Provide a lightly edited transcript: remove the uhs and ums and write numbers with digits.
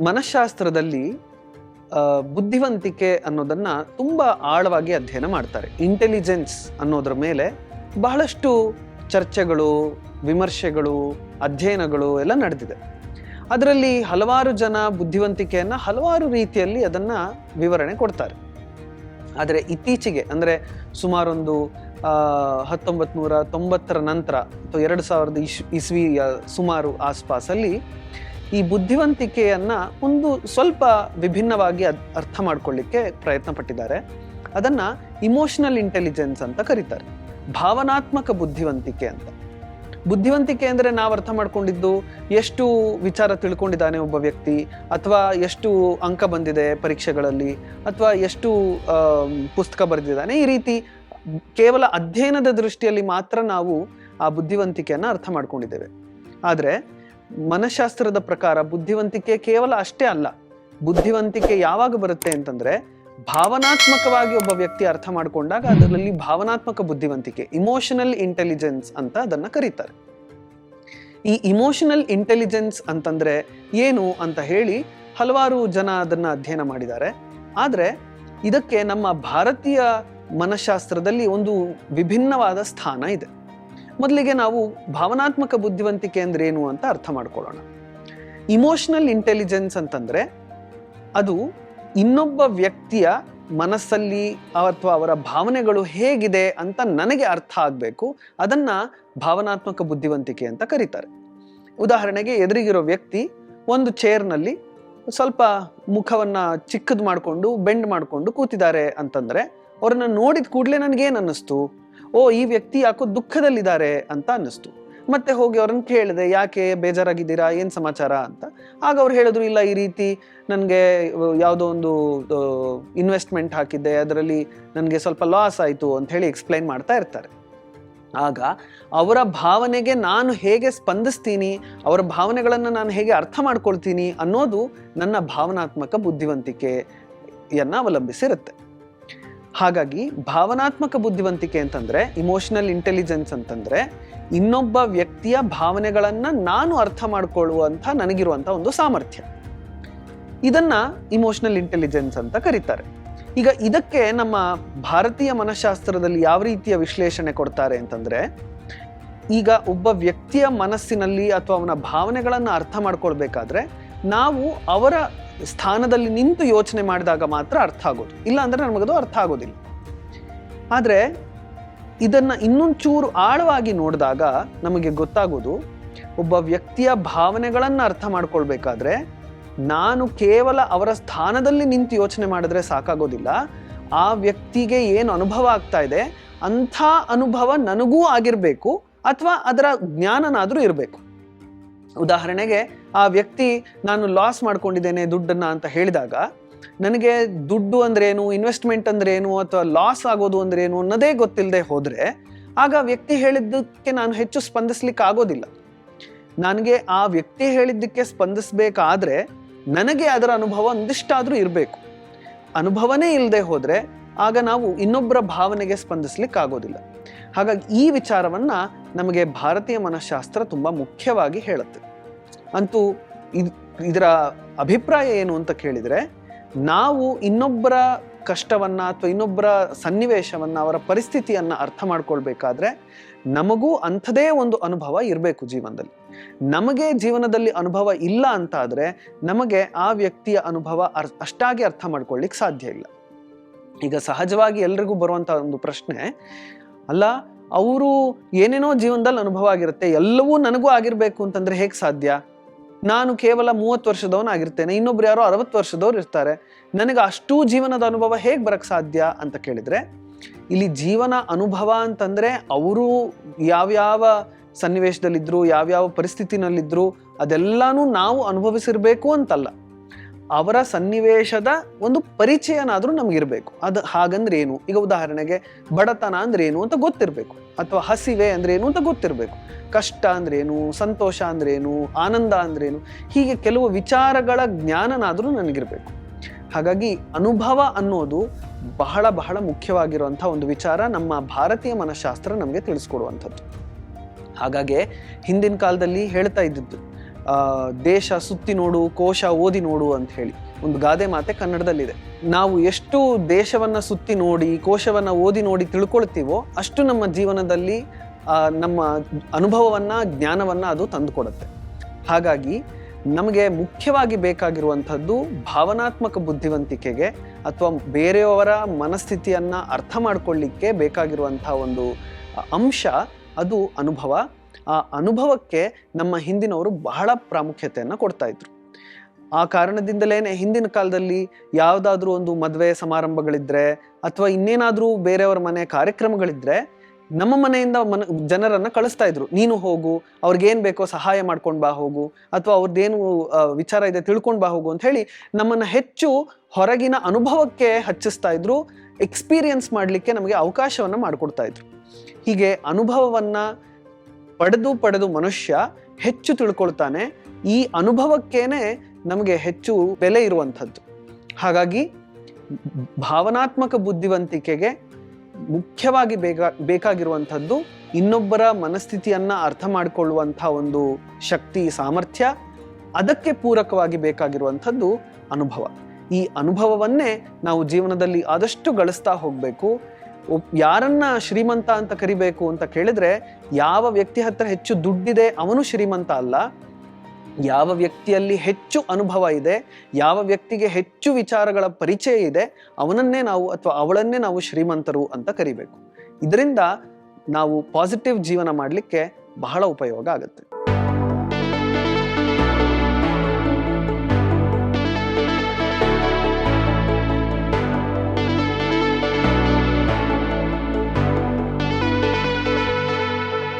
ಮನಃಶಾಸ್ತ್ರದಲ್ಲಿ ಬುದ್ಧಿವಂತಿಕೆ ಅನ್ನೋದನ್ನ ತುಂಬಾ ಆಳವಾಗಿ ಅಧ್ಯಯನ ಮಾಡ್ತಾರೆ. ಇಂಟೆಲಿಜೆನ್ಸ್ ಅನ್ನೋದ್ರ ಮೇಲೆ ಬಹಳಷ್ಟು ಚರ್ಚೆಗಳು, ವಿಮರ್ಶೆಗಳು, ಅಧ್ಯಯನಗಳು ಎಲ್ಲ ನಡೆದಿದೆ. ಅದರಲ್ಲಿ ಹಲವಾರು ಜನ ಬುದ್ಧಿವಂತಿಕೆಯನ್ನ ಹಲವಾರು ರೀತಿಯಲ್ಲಿ ಅದನ್ನ ವಿವರಣೆ ಕೊಡ್ತಾರೆ. ಆದರೆ ಇತ್ತೀಚೆಗೆ ಅಂದರೆ ಸುಮಾರೊಂದು 1990 ನಂತರ ಅಥವಾ 2000 ಇಸ್ವಿಯ ಸುಮಾರು ಆಸ್ಪಾಸಲ್ಲಿ ಈ ಬುದ್ಧಿವಂತಿಕೆಯನ್ನ ಒಂದು ಸ್ವಲ್ಪ ವಿಭಿನ್ನವಾಗಿ ಅರ್ಥ ಮಾಡ್ಕೊಳ್ಳಿಕ್ಕೆ ಪ್ರಯತ್ನ ಪಟ್ಟಿದ್ದಾರೆ. ಅದನ್ನ ಇಮೋಷನಲ್ ಇಂಟೆಲಿಜೆನ್ಸ್ ಅಂತ ಕರೀತಾರೆ, ಭಾವನಾತ್ಮಕ ಬುದ್ಧಿವಂತಿಕೆ ಅಂತ. ಬುದ್ಧಿವಂತಿಕೆ ಅಂದರೆ ನಾವು ಅರ್ಥ ಮಾಡ್ಕೊಂಡಿದ್ದು ಎಷ್ಟು ವಿಚಾರ ತಿಳ್ಕೊಂಡಿದ್ದಾನೆ ಒಬ್ಬ ವ್ಯಕ್ತಿ, ಅಥವಾ ಎಷ್ಟು ಅಂಕ ಬಂದಿದೆ ಪರೀಕ್ಷೆಗಳಲ್ಲಿ, ಅಥವಾ ಎಷ್ಟು ಪುಸ್ತಕ ಬರೆದಿದ್ದಾನೆ. ಈ ರೀತಿ ಕೇವಲ ಅಧ್ಯಯನದ ದೃಷ್ಟಿಯಲ್ಲಿ ಮಾತ್ರ ನಾವು ಆ ಬುದ್ಧಿವಂತಿಕೆಯನ್ನು ಅರ್ಥ ಮಾಡ್ಕೊಂಡಿದ್ದೇವೆ. ಆದರೆ ಮನಃಶಾಸ್ತ್ರದ ಪ್ರಕಾರ ಬುದ್ಧಿವಂತಿಕೆ ಕೇವಲ ಅಷ್ಟೇ ಅಲ್ಲ. ಬುದ್ಧಿವಂತಿಕೆ ಯಾವಾಗ ಬರುತ್ತೆ ಅಂತಂದ್ರೆ ಭಾವನಾತ್ಮಕವಾಗಿ ಒಬ್ಬ ವ್ಯಕ್ತಿ ಅರ್ಥ ಮಾಡ್ಕೊಂಡಾಗ ಅದರಲ್ಲಿ ಭಾವನಾತ್ಮಕ ಬುದ್ಧಿವಂತಿಕೆ, ಇಮೋಷನಲ್ ಇಂಟೆಲಿಜೆನ್ಸ್ ಅಂತ ಅದನ್ನ ಕರೀತಾರೆ. ಈ ಇಮೋಷನಲ್ ಇಂಟೆಲಿಜೆನ್ಸ್ ಅಂತಂದ್ರೆ ಏನು ಅಂತ ಹೇಳಿ ಹಲವಾರು ಜನ ಅದನ್ನ ಅಧ್ಯಯನ ಮಾಡಿದ್ದಾರೆ. ಆದ್ರೆ ಇದಕ್ಕೆ ನಮ್ಮ ಭಾರತೀಯ ಮನಃಶಾಸ್ತ್ರದಲ್ಲಿ ಒಂದು ವಿಭಿನ್ನವಾದ ಸ್ಥಾನ ಇದೆ. ಮೊದಲಿಗೆ ನಾವು ಭಾವನಾತ್ಮಕ ಬುದ್ಧಿವಂತಿಕೆ ಅಂದ್ರೆ ಏನು ಅಂತ ಅರ್ಥ ಮಾಡ್ಕೊಳ್ಳೋಣ. ಇಮೋಷನಲ್ ಇಂಟೆಲಿಜೆನ್ಸ್ ಅಂತಂದ್ರೆ ಅದು ಇನ್ನೊಬ್ಬ ವ್ಯಕ್ತಿಯ ಮನಸ್ಸಲ್ಲಿ ಅಥವಾ ಅವರ ಭಾವನೆಗಳು ಹೇಗಿದೆ ಅಂತ ನನಗೆ ಅರ್ಥ ಆಗಬೇಕು. ಅದನ್ನ ಭಾವನಾತ್ಮಕ ಬುದ್ಧಿವಂತಿಕೆ ಅಂತ ಕರೀತಾರೆ. ಉದಾಹರಣೆಗೆ, ಎದುರಿಗಿರೋ ವ್ಯಕ್ತಿ ಒಂದು ಚೇರ್ನಲ್ಲಿ ಸ್ವಲ್ಪ ಮುಖವನ್ನ ಚಿಕ್ಕದು ಮಾಡಿಕೊಂಡು ಬೆಂಡ್ ಮಾಡಿಕೊಂಡು ಕೂತಿದ್ದಾರೆ ಅಂತಂದ್ರೆ ಅವ್ರನ್ನ ನೋಡಿದ ಕೂಡಲೇ ನನಗೇನು ಅನ್ನಿಸ್ತು? ಓ, ಈ ವ್ಯಕ್ತಿ ಯಾಕೋ ದುಃಖದಲ್ಲಿದ್ದಾರೆ ಅಂತ ಅನ್ನಿಸ್ತು. ಮತ್ತೆ ಹೋಗಿ ಅವ್ರನ್ನ ಕೇಳಿದೆ, ಯಾಕೆ ಬೇಜಾರಾಗಿದ್ದೀರಾ, ಏನು ಸಮಾಚಾರ ಅಂತ. ಆಗ ಅವ್ರು ಹೇಳಿದ್ರು, ಇಲ್ಲ, ಈ ರೀತಿ ನನಗೆ ಯಾವುದೋ ಒಂದು ಇನ್ವೆಸ್ಟ್ಮೆಂಟ್ ಹಾಕಿದ್ದೆ, ಅದರಲ್ಲಿ ನನಗೆ ಸ್ವಲ್ಪ ಲಾಸ್ ಆಯಿತು ಅಂತ ಹೇಳಿ ಎಕ್ಸ್ಪ್ಲೈನ್ ಮಾಡ್ತಾ ಇರ್ತಾರೆ. ಆಗ ಅವರ ಭಾವನೆಗೆ ನಾನು ಹೇಗೆ ಸ್ಪಂದಿಸ್ತೀನಿ, ಅವರ ಭಾವನೆಗಳನ್ನು ನಾನು ಹೇಗೆ ಅರ್ಥ ಮಾಡ್ಕೊಳ್ತೀನಿ ಅನ್ನೋದು ನನ್ನ ಭಾವನಾತ್ಮಕ ಬುದ್ಧಿವಂತಿಕೆಯನ್ನ ಅವಲಂಬಿಸಿರುತ್ತೆ. ಹಾಗಾಗಿ ಭಾವನಾತ್ಮಕ ಬುದ್ಧಿವಂತಿಕೆ ಅಂತಂದ್ರೆ, ಇಮೋಷನಲ್ ಇಂಟೆಲಿಜೆನ್ಸ್ ಅಂತಂದ್ರೆ ಇನ್ನೊಬ್ಬ ವ್ಯಕ್ತಿಯ ಭಾವನೆಗಳನ್ನ ನಾನು ಅರ್ಥ ಮಾಡ್ಕೊಳ್ಳುವಂಥ ನನಗಿರುವಂಥ ಒಂದು ಸಾಮರ್ಥ್ಯ. ಇದನ್ನ ಇಮೋಷನಲ್ ಇಂಟೆಲಿಜೆನ್ಸ್ ಅಂತ ಕರೀತಾರೆ. ಈಗ ಇದಕ್ಕೆ ನಮ್ಮ ಭಾರತೀಯ ಮನಃಶಾಸ್ತ್ರದಲ್ಲಿ ಯಾವ ರೀತಿಯ ವಿಶ್ಲೇಷಣೆ ಕೊಡ್ತಾರೆ ಅಂತಂದ್ರೆ, ಈಗ ಒಬ್ಬ ವ್ಯಕ್ತಿಯ ಮನಸ್ಸಿನಲ್ಲಿ ಅಥವಾ ಅವನ ಭಾವನೆಗಳನ್ನ ಅರ್ಥ ಮಾಡ್ಕೊಳ್ಬೇಕಾದ್ರೆ ನಾವು ಅವರ ಸ್ಥಾನದಲ್ಲಿ ನಿಂತು ಯೋಚನೆ ಮಾಡಿದಾಗ ಮಾತ್ರ ಅರ್ಥ ಆಗೋದು, ಇಲ್ಲ ಅಂದ್ರೆ ನಮಗದು ಅರ್ಥ ಆಗೋದಿಲ್ಲ. ಆದ್ರೆ ಇದನ್ನ ಇನ್ನೊಂಚೂರು ಆಳವಾಗಿ ನೋಡಿದಾಗ ನಮಗೆ ಗೊತ್ತಾಗೋದು, ಒಬ್ಬ ವ್ಯಕ್ತಿಯ ಭಾವನೆಗಳನ್ನ ಅರ್ಥ ಮಾಡ್ಕೊಳ್ಬೇಕಾದ್ರೆ ನಾನು ಕೇವಲ ಅವರ ಸ್ಥಾನದಲ್ಲಿ ನಿಂತು ಯೋಚನೆ ಮಾಡಿದ್ರೆ ಸಾಕಾಗೋದಿಲ್ಲ. ಆ ವ್ಯಕ್ತಿಗೆ ಏನು ಅನುಭವ ಆಗ್ತಾ ಇದೆ ಅಂಥ ಅನುಭವ ನನಗೂ ಆಗಿರ್ಬೇಕು, ಅಥವಾ ಅದರ ಜ್ಞಾನನಾದ್ರೂ ಇರಬೇಕು. ಉದಾಹರಣೆಗೆ, ಆ ವ್ಯಕ್ತಿ ನಾನು ಲಾಸ್ ಮಾಡ್ಕೊಂಡಿದ್ದೇನೆ ದುಡ್ಡನ್ನ ಅಂತ ಹೇಳಿದಾಗ ನನಗೆ ದುಡ್ಡು ಅಂದ್ರೇನು, ಇನ್ವೆಸ್ಟ್ಮೆಂಟ್ ಅಂದ್ರೇನು, ಅಥವಾ ಲಾಸ್ ಆಗೋದು ಅಂದ್ರೇನು ಅನ್ನೋದೇ ಗೊತ್ತಿಲ್ಲದೆ ಹೋದ್ರೆ ಆಗ ವ್ಯಕ್ತಿ ಹೇಳಿದ್ದಕ್ಕೆ ನಾನು ಹೆಚ್ಚು ಸ್ಪಂದಿಸ್ಲಿಕ್ಕೆ ಆಗೋದಿಲ್ಲ. ನನಗೆ ಆ ವ್ಯಕ್ತಿ ಹೇಳಿದ್ದಕ್ಕೆ ಸ್ಪಂದಿಸ್ಬೇಕಾದ್ರೆ ನನಗೆ ಅದರ ಅನುಭವ ಒಂದಿಷ್ಟಾದ್ರೂ ಇರಬೇಕು. ಅನುಭವನೇ ಇಲ್ಲದೆ ಹೋದ್ರೆ ಆಗ ನಾವು ಇನ್ನೊಬ್ಬರ ಭಾವನೆಗೆ ಸ್ಪಂದಿಸ್ಲಿಕ್ಕೆ ಆಗೋದಿಲ್ಲ. ಹಾಗಾಗಿ ಈ ವಿಚಾರವನ್ನ ನಮಗೆ ಭಾರತೀಯ ಮನಃಶಾಸ್ತ್ರ ತುಂಬಾ ಮುಖ್ಯವಾಗಿ ಹೇಳುತ್ತೆ. ಅಂತೂ ಇದರ ಅಭಿಪ್ರಾಯ ಏನು ಅಂತ ಕೇಳಿದ್ರೆ, ನಾವು ಇನ್ನೊಬ್ಬರ ಕಷ್ಟವನ್ನ ಅಥವಾ ಇನ್ನೊಬ್ಬರ ಸನ್ನಿವೇಶವನ್ನ, ಅವರ ಪರಿಸ್ಥಿತಿಯನ್ನ ಅರ್ಥ ಮಾಡ್ಕೊಳ್ಬೇಕಾದ್ರೆ ನಮಗೂ ಅಂಥದೇ ಒಂದು ಅನುಭವ ಇರಬೇಕು ಜೀವನದಲ್ಲಿ. ನಮಗೆ ಜೀವನದಲ್ಲಿ ಅನುಭವ ಇಲ್ಲ ಅಂತ ಆದ್ರೆ ನಮಗೆ ಆ ವ್ಯಕ್ತಿಯ ಅನುಭವ ಅಷ್ಟಾಗಿ ಅರ್ಥ ಮಾಡ್ಕೊಳ್ಳಿಕ್ ಸಾಧ್ಯ ಇಲ್ಲ. ಈಗ ಸಹಜವಾಗಿ ಎಲ್ರಿಗೂ ಬರುವಂತ ಒಂದು ಪ್ರಶ್ನೆ, ಅಲ್ಲ, ಅವರು ಏನೇನೋ ಜೀವನದಲ್ಲಿ ಅನುಭವ ಆಗಿರುತ್ತೆ, ಎಲ್ಲವೂ ನನಗೂ ಆಗಿರ್ಬೇಕು ಅಂತಂದ್ರೆ ಹೇಗೆ ಸಾಧ್ಯ? ನಾನು ಕೇವಲ 30 ವರ್ಷದವನಾಗಿರ್ತೇನೆ, ಇನ್ನೊಬ್ರು ಯಾರೋ 60 ವರ್ಷದವ್ರು ಇರ್ತಾರೆ, ನನಗೆ ಅಷ್ಟೂ ಜೀವನದ ಅನುಭವ ಹೇಗೆ ಬರಕ್ ಸಾಧ್ಯ ಅಂತ ಕೇಳಿದ್ರೆ, ಇಲ್ಲಿ ಜೀವನ ಅನುಭವ ಅಂತಂದ್ರೆ ಅವರು ಯಾವ್ಯಾವ ಸನ್ನಿವೇಶದಲ್ಲಿದ್ರು, ಯಾವ್ಯಾವ ಪರಿಸ್ಥಿತಿನಲ್ಲಿದ್ರು ಅದೆಲ್ಲಾನು ನಾವು ಅನುಭವಿಸಿರ್ಬೇಕು ಅಂತಲ್ಲ. ಅವರ ಸನ್ನಿವೇಶದ ಒಂದು ಪರಿಚಯನಾದ್ರೂ ನಮ್ಗಿರ್ಬೇಕು. ಅದು ಹಾಗಂದ್ರೆ ಏನು? ಈಗ ಉದಾಹರಣೆಗೆ, ಬಡತನ ಅಂದ್ರೆ ಏನು ಅಂತ ಗೊತ್ತಿರ್ಬೇಕು, ಅಥವಾ ಹಸಿವೆ ಅಂದ್ರೆ ಏನು ಅಂತ ಗೊತ್ತಿರ್ಬೇಕು, ಕಷ್ಟ ಅಂದ್ರೇನು, ಸಂತೋಷ ಅಂದ್ರೇನು, ಆನಂದ ಅಂದ್ರೇನು, ಹೀಗೆ ಕೆಲವು ವಿಚಾರಗಳ ಜ್ಞಾನನಾದ್ರೂ ನನಗಿರ್ಬೇಕು. ಹಾಗಾಗಿ ಅನುಭವ ಅನ್ನೋದು ಬಹಳ ಬಹಳ ಮುಖ್ಯವಾಗಿರುವಂಥ ಒಂದು ವಿಚಾರ ನಮ್ಮ ಭಾರತೀಯ ಮನಃಶಾಸ್ತ್ರ ನಮಗೆ ತಿಳಿಸ್ಕೊಡುವಂಥದ್ದು. ಹಾಗಾಗಿ ಹಿಂದಿನ ಕಾಲದಲ್ಲಿ ಹೇಳ್ತಾ ಇದ್ದಿದ್ದು, ದೇಶ ಸುತ್ತಿ ನೋಡು, ಕೋಶ ಓದಿ ನೋಡು ಅಂತ ಹೇಳಿ ಒಂದು ಗಾದೆ ಮಾತೆ ಕನ್ನಡದಲ್ಲಿದೆ. ನಾವು ಎಷ್ಟು ದೇಶವನ್ನ ಸುತ್ತಿ ನೋಡಿ, ಕೋಶವನ್ನ ಓದಿ ನೋಡಿ ತಿಳ್ಕೊಳ್ತೀವೋ ಅಷ್ಟು ನಮ್ಮ ಜೀವನದಲ್ಲಿ ನಮ್ಮ ಅನುಭವವನ್ನ, ಜ್ಞಾನವನ್ನ ಅದು ತಂದುಕೊಡುತ್ತೆ. ಹಾಗಾಗಿ ನಮಗೆ ಮುಖ್ಯವಾಗಿ ಬೇಕಾಗಿರುವಂಥದ್ದು ಭಾವನಾತ್ಮಕ ಬುದ್ಧಿವಂತಿಕೆಗೆ ಅಥವಾ ಬೇರೆಯವರ ಮನಸ್ಥಿತಿಯನ್ನ ಅರ್ಥ ಮಾಡ್ಕೊಳ್ಳಿಕ್ಕೆ ಬೇಕಾಗಿರುವಂತಹ ಒಂದು ಅಂಶ ಅದು ಅನುಭವ. ಆ ಅನುಭವಕ್ಕೆ ನಮ್ಮ ಹಿಂದಿನವರು ಬಹಳ ಪ್ರಾಮುಖ್ಯತೆಯನ್ನು ಕೊಡ್ತಾ ಇದ್ರು. ಆ ಕಾರಣದಿಂದಲೇನೆ ಹಿಂದಿನ ಕಾಲದಲ್ಲಿ ಯಾವುದಾದ್ರೂ ಒಂದು ಮದುವೆ ಸಮಾರಂಭಗಳಿದ್ರೆ ಅಥವಾ ಇನ್ನೇನಾದ್ರೂ ಬೇರೆಯವರ ಮನೆ ಕಾರ್ಯಕ್ರಮಗಳಿದ್ರೆ ನಮ್ಮ ಮನೆಯಿಂದ ಜನರನ್ನ ಕಳಿಸ್ತಾ ಇದ್ರು. ನೀನು ಹೋಗು, ಅವ್ರಿಗೇನ್ ಬೇಕೋ ಸಹಾಯ ಮಾಡ್ಕೊಂಡ್ ಬಾ ಹೋಗು, ಅಥವಾ ಅವ್ರದ್ದೇನು ವಿಚಾರ ಇದೆ ತಿಳ್ಕೊಂಡ್ ಬಾ ಹೋಗು ಅಂತ ಹೇಳಿ ನಮ್ಮನ್ನ ಹೆಚ್ಚು ಹೊರಗಿನ ಅನುಭವಕ್ಕೆ ಹಚ್ಚಿಸ್ತಾ ಇದ್ರು. ಎಕ್ಸ್ಪೀರಿಯನ್ಸ್ ಮಾಡ್ಲಿಕ್ಕೆ ನಮಗೆ ಅವಕಾಶವನ್ನ ಮಾಡಿಕೊಡ್ತಾ ಇದ್ರು. ಹೀಗೆ ಅನುಭವವನ್ನ ಪಡೆದು ಮನುಷ್ಯ ಹೆಚ್ಚು ತಿಳ್ಕೊಳ್ತಾನೆ. ಈ ಅನುಭವಕ್ಕೇನೆ ನಮಗೆ ಹೆಚ್ಚು ಬೆಲೆ ಇರುವಂಥದ್ದು. ಹಾಗಾಗಿ ಭಾವನಾತ್ಮಕ ಬುದ್ಧಿವಂತಿಕೆಗೆ ಮುಖ್ಯವಾಗಿ ಬೇಕಾಗಿರುವಂಥದ್ದು ಇನ್ನೊಬ್ಬರ ಮನಸ್ಥಿತಿಯನ್ನ ಅರ್ಥ ಮಾಡಿಕೊಳ್ಳುವಂತಹ ಒಂದು ಶಕ್ತಿ, ಸಾಮರ್ಥ್ಯ. ಅದಕ್ಕೆ ಪೂರಕವಾಗಿ ಬೇಕಾಗಿರುವಂಥದ್ದು ಅನುಭವ. ಈ ಅನುಭವವನ್ನೇ ನಾವು ಜೀವನದಲ್ಲಿ ಆದಷ್ಟು ಗಳಿಸ್ತಾ ಹೋಗ್ಬೇಕು. ಯಾರನ್ನ ಶ್ರೀಮಂತ ಅಂತ ಕರಿಬೇಕು ಅಂತ ಕೇಳಿದ್ರೆ, ಯಾವ ವ್ಯಕ್ತಿ ಹತ್ರ ಹೆಚ್ಚು ದುಡ್ಡಿದೆ ಅವನು ಶ್ರೀಮಂತ ಅಲ್ಲ. ಯಾವ ವ್ಯಕ್ತಿಯಲ್ಲಿ ಹೆಚ್ಚು ಅನುಭವ ಇದೆ, ಯಾವ ವ್ಯಕ್ತಿಗೆ ಹೆಚ್ಚು ವಿಚಾರಗಳ ಪರಿಚಯ ಇದೆ, ಅವನನ್ನೇ ನಾವು ಅಥವಾ ಅವಳನ್ನೇ ನಾವು ಶ್ರೀಮಂತರು ಅಂತ ಕರಿಬೇಕು. ಇದರಿಂದ ನಾವು ಪಾಸಿಟಿವ್ ಜೀವನ ಮಾಡಲಿಕ್ಕೆ ಬಹಳ ಉಪಯೋಗ ಆಗುತ್ತೆ.